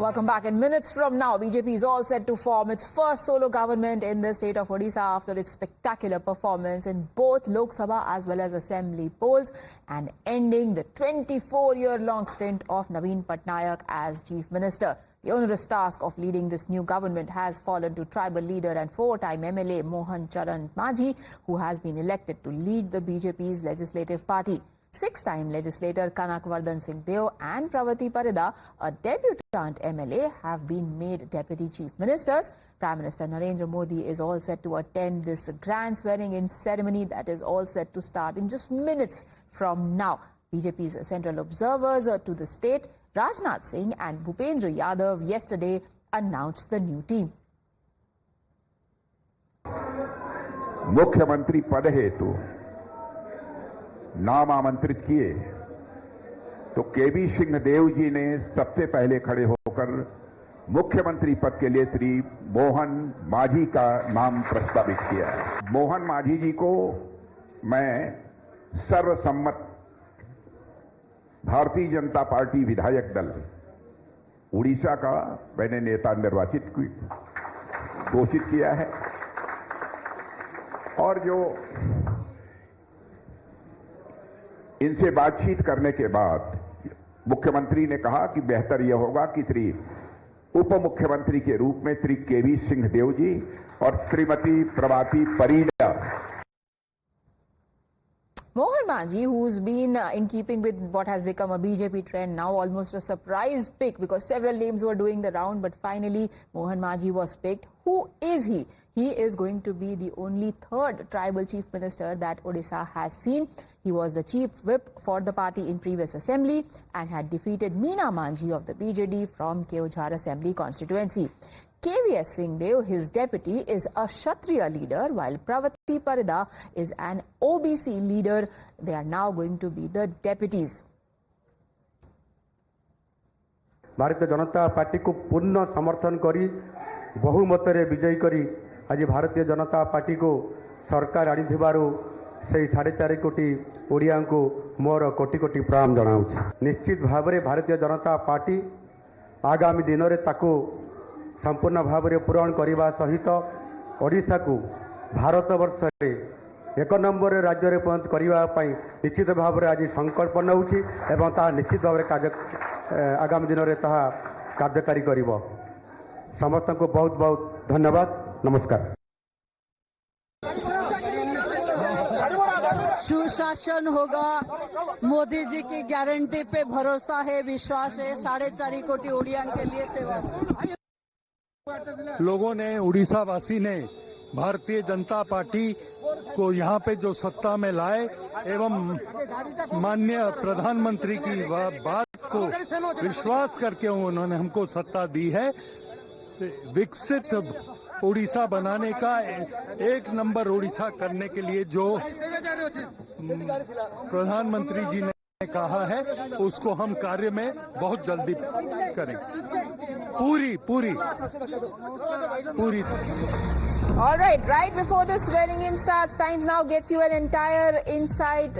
Welcome back. In minutes from now, BJP is all set to form its first solo government in the state of Odisha after its spectacular performance in both Lok Sabha as well as Assembly polls and ending the 24-year-long stint of Naveen Patnaik as Chief Minister. The onerous task of leading this new government has fallen to tribal leader and four-time MLA Mohan Charan Majhi, who has been elected to lead the BJP's legislative party. Six-time legislator Kanak Vardhan Singh Deo and Pravati Parida, a debutant MLA, have been made deputy chief ministers. Prime Minister Narendra Modi is all set to attend this grand swearing-in ceremony that is all set to start in just minutes from now. BJP's central observers to the state, Rajnath Singh and Bhupendra Yadav, yesterday announced the new team. मुख्यमंत्री पद हेतु नाम आमंत्रित किए तो केवी सिंह देव जी ने सबसे पहले खड़े होकर मुख्यमंत्री पद के लिए श्री मोहन माझी का नाम प्रस्तावित किया है। मोहन माझी जी को मैं सर्वसम्मत भारतीय जनता पार्टी विधायक दल उड़ीसा का मैंने नेता निर्वाचित घोषित किया है। और जो इनसे बातचीत करने के बाद मुख्यमंत्री ने कहा कि बेहतर यह होगा कि श्री उप मुख्यमंत्री के रूप में श्री केवी सिंह देव जी और श्रीमती प्रभाती Parida. Mohan Majhi, who's been in keeping with what has become a BJP trend now, almost a surprise pick because several names were doing the round, but finally Mohan Majhi was picked. Who is he? He is going to be the only third tribal chief minister that Odisha has seen. He was the chief whip for the party in previous assembly and had defeated Meena Manjhi of the BJD from Keonjhar Assembly constituency. KVS Singh Dev, his deputy, is a Kshatriya leader, while Pravati Parida is an OBC leader. They are now going to be the deputies. Bharatiya Janata party को पूर्ण समर्थन करी बहुमत रे विजयी करी आज Bharatiya Janata party को सरकार आनी से 4.5 कोटी ओडिया को मोर कोटि कोटि प्रणाम जनाऊँ। निश्चित भाव में भारतीय जनता पार्टी आगामी दिन में ताकू संपूर्ण भाव में पूरण करने सहित ओडिशा को भारत वर्ष में 1 नंबर राज्य में परिणत करने निश्चित भाव में आज संकल्प नौछि एवं ता निश्चित भाव में आगामी दिन में ता कार्यकारी करिब। समस्त को बहुत बहुत धन्यवाद। नमस्कार। सुशासन होगा, मोदी जी की गारंटी पे भरोसा है, विश्वास है। 4.5 कोटि ओडिया के लिए सेवा। लोगों ने, उड़ीसा वासी ने भारतीय जनता पार्टी को यहाँ पे जो सत्ता में लाए एवं माननीय प्रधानमंत्री की बात को विश्वास करके उन्होंने हमको सत्ता दी है। विकसित उड़ीसा बनाने का 1 नंबर उड़ीसा करने के लिए जो प्रधानमंत्री जी ने कहा है उसको हम कार्य में बहुत जल्दी करेंगे। पूरी। All right before the swearing in starts, Times Now gets you an entire inside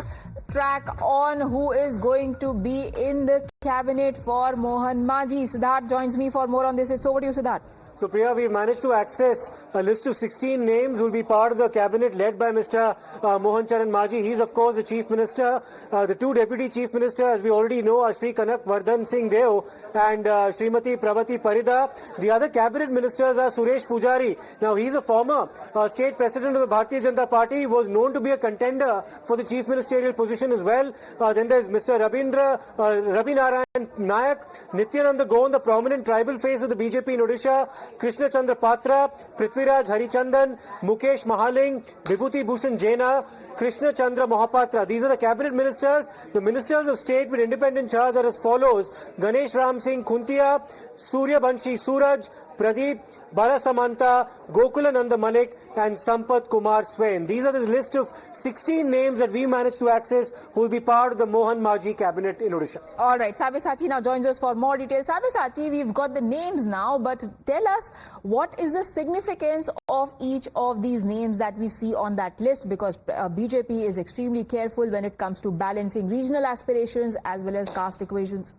track on who is going to be in the cabinet for Mohan Majhi. Siddharth joins me for more on this. It's over to you, Siddharth. So, Priya, we've managed to access a list of 16 names who will be part of the cabinet led by Mr. Mohan Charan Majhi. He's, of course, the Chief Minister. The two Deputy Chief Ministers, as we already know, are Shri Kanak Vardhan Singh Deo and Srimati Pravati Parida. The other cabinet ministers are Suresh Pujari. Now, he's a former state president of the Bharatiya Janata Party. He was known to be a contender for the chief ministerial position as well. Then there's Mr. Rabi Narayan Nayak, Nityananda Gond, the prominent tribal face of the BJP in Odisha, Krishna Chandra Patra, Prithviraj Harichandan, Mukesh Mahaling, Vibhuti Bhushan Jaina, Krishna Chandra Mohapatra. These are the cabinet ministers. The ministers of state with independent charge are as follows: Ganesh Ram Singh Khuntia, Surya Banshi Suraj, Pradeep Balasamanta, Gokulananda Malik and Sampath Kumar Swain. These are the list of 16 names that we managed to access who will be part of the Mohan Majhi cabinet in Odisha. All right, Sabyasachi now joins us for more details. Sabyasachi, we've got the names now, but tell us what is the significance of each of these names that we see on that list, because BJP is extremely careful when it comes to balancing regional aspirations as well as caste equations.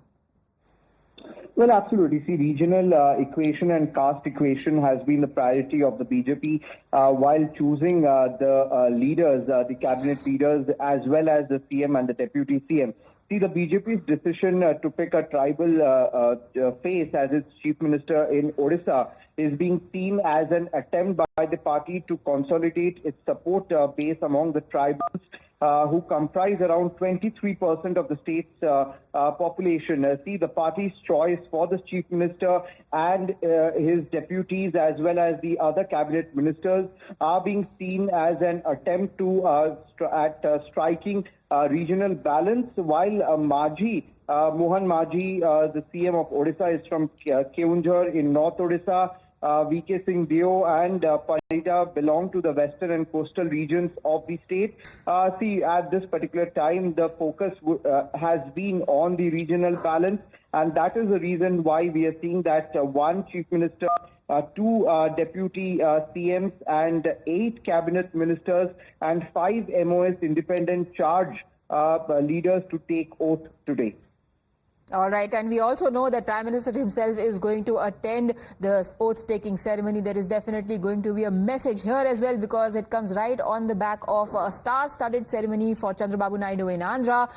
Well, absolutely. See, regional equation and caste equation has been the priority of the BJP while choosing the leaders, the cabinet leaders, as well as the CM and the deputy CM. See, the BJP's decision to pick a tribal face as its chief minister in Odisha is being seen as an attempt by the party to consolidate its support base among the tribals who comprise around 23% of the state's population. See, the party's choice for the chief minister and his deputies as well as the other cabinet ministers are being seen as an attempt to striking regional balance, while Mohan Majhi, the CM of Odisha, is from Keonjhar in North Odisha. VK Singh Deo and Parita belong to the western and coastal regions of the state. See, at this particular time, the focus has been on the regional balance, and that is the reason why we are seeing that one chief minister, two deputy CMs, and 8 cabinet ministers and 5 MOS independent charge leaders to take oath today. All right, and we also know that Prime Minister himself is going to attend the oath-taking ceremony. There is definitely going to be a message here as well, because it comes right on the back of a star-studded ceremony for Chandrababu Naidu in Andhra,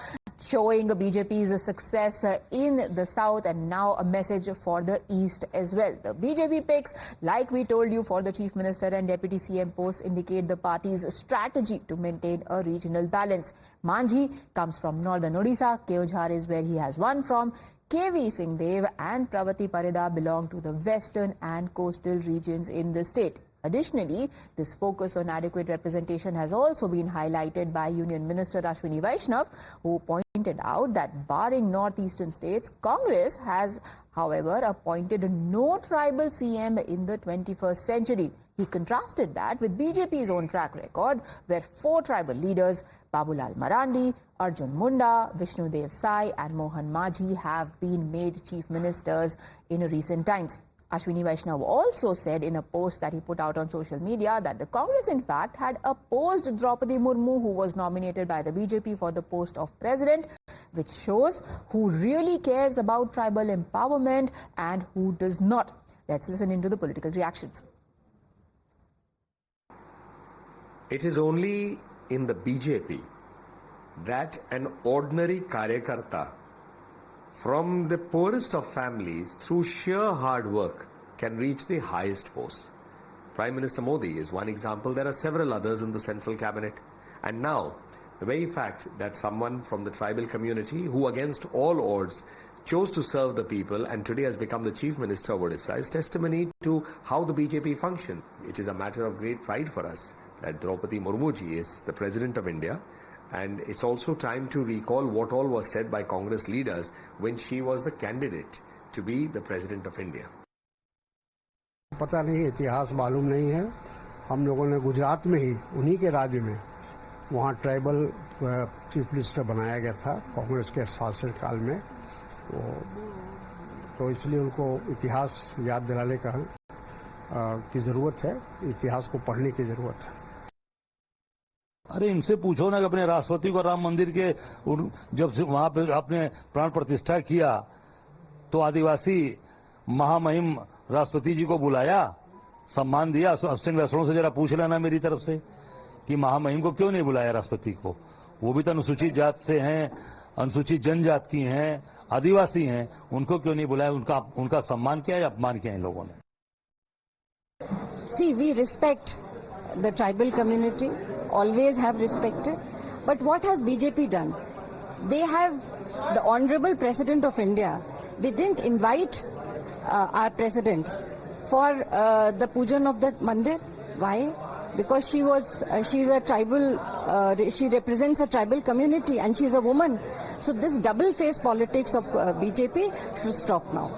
showing BJP's success in the south, and now a message for the east as well. The BJP picks, like we told you, for the chief minister and deputy CM posts indicate the party's strategy to maintain a regional balance. Manjhi comes from northern Odisha. Keonjhar is where he has won from. KV Singh Dev and Pravati Parida belong to the western and coastal regions in the state. Additionally, this focus on adequate representation has also been highlighted by Union Minister Ashwini Vaishnav, who pointed out that barring northeastern states, Congress has, however, appointed no tribal CM in the 21st century. He contrasted that with BJP's own track record, where 4 tribal leaders, Babulal Marandi, Arjun Munda, Vishnu Dev Sai and Mohan Majhi, have been made chief ministers in recent times. Ashwini Vaishnav also said in a post that he put out on social media that the Congress, in fact, had opposed Draupadi Murmu, who was nominated by the BJP for the post of president, which shows who really cares about tribal empowerment and who does not. Let's listen into the political reactions. It is only in the BJP that an ordinary Karyakarta from the poorest of families, through sheer hard work, can reach the highest posts. Prime Minister Modi is one example. There are several others in the central cabinet. And now, the very fact that someone from the tribal community, who against all odds chose to serve the people and today has become the Chief Minister of Odisha, is testimony to how the BJP function. It is a matter of great pride for us that Draupadi Murmu ji is the President of India. And it's also time to recall what all was said by Congress leaders when she was the candidate to be the President of India. पता नहीं, इतिहास मालूम नहीं है. हम लोगों ने गुजरात में ही, उन्हीं के राज्य में, वहाँ ट्राइबल चीफ मिनिस्टर बनाया गया था कांग्रेस के शासनकाल में. तो इसलिए उनको इतिहास याद दिलाने की जरूरत है. इतिहास को पढ़ने की जरूरत है. अरे इनसे पूछो ना कि अपने राष्ट्रपति को राम मंदिर के जब से वहां पे आपने प्राण प्रतिष्ठा किया तो आदिवासी महामहिम राष्ट्रपति जी को बुलाया, सम्मान दिया. अश्विन वैष्णव से जरा पूछ लेना मेरी तरफ से कि महामहिम को क्यों नहीं बुलाया राष्ट्रपति को. वो भी तो अनुसूचित जात से हैं, अनुसूचित जनजाति की हैं, आदिवासी हैं, उनको क्यों नहीं बुलाया. उनका सम्मान किया या अपमान किया इन लोगों ने. See, we respect the tribal community, always have respected. But what has BJP done? They have the Honorable President of India. They didn't invite our President for the pujan of that mandir. Why? Because she's a tribal, she represents a tribal community and she's a woman. So this double-faced politics of BJP should stop now.